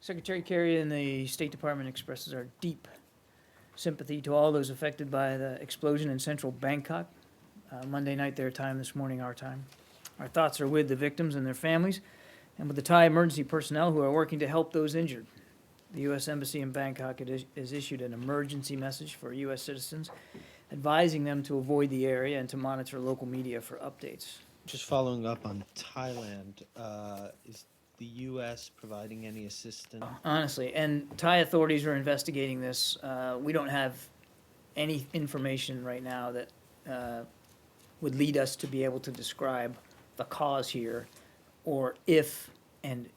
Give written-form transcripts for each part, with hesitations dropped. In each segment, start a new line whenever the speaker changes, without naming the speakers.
Secretary Kerry and the State Department expresses our deep sympathy to all those affected by the explosion in central Bangkok, Monday night their time, this morning our time. Our thoughts are with the victims and their families, and with the Thai emergency personnel who are working to help those injured. The U.S. Embassy in Bangkok has issued an emergency message for U.S. citizens, advising them to avoid the area and to monitor local media for updates.
Just following up on Thailand, is the U.S. providing any assistance?
Honestly, and Thai authorities are investigating this. We don't have any information right now that would lead us to be able to describe the cause here, or if an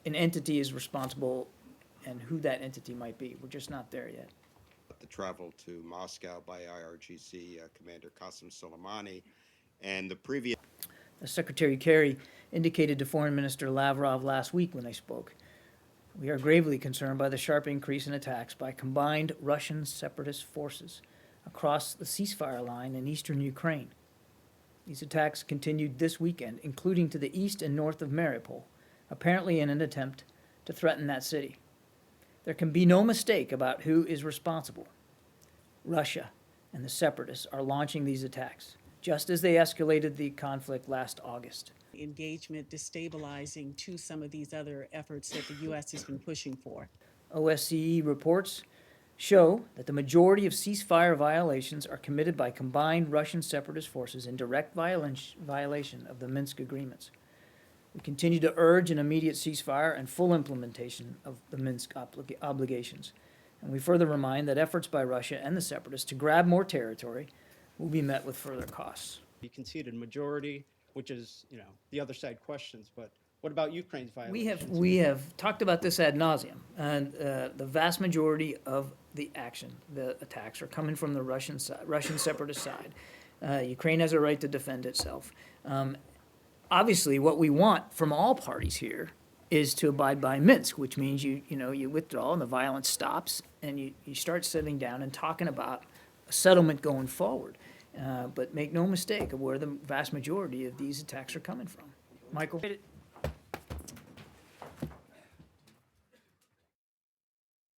entity is responsible and who that entity might be. We're just not there yet.
The travel to Moscow by IRGC Commander Qasem Soleimani and the previous.
Secretary Kerry indicated to Foreign Minister Lavrov last week when they spoke, "We are gravely concerned by the sharp increase in attacks by combined Russian separatist forces across the ceasefire line in eastern Ukraine. These attacks continued this weekend, including to the east and north of Mariupol, apparently in an attempt to threaten that city. There can be no mistake about who is responsible. Russia and the separatists are launching these attacks, just as they escalated the conflict last August."
Engagement destabilizing to some of these other efforts that the U.S. has been pushing for.
OSCE reports show that the majority of ceasefire violations are committed by combined Russian separatist forces in direct violation of the Minsk agreements. We continue to urge an immediate ceasefire and full implementation of the Minsk obligations. And we further remind that efforts by Russia and the separatists to grab more territory will be met with further costs.
You conceded majority, which is, the other side questions, but what about Ukraine's violations?
We have talked about this ad nauseum, and the vast majority of the attacks are coming from the Russian separatist side. Ukraine has a right to defend itself. Obviously, what we want from all parties here is to abide by Minsk, which means you withdraw and the violence stops, and you start sitting down and talking about a settlement going forward. But make no mistake of where the vast majority of these attacks are coming from. Michael?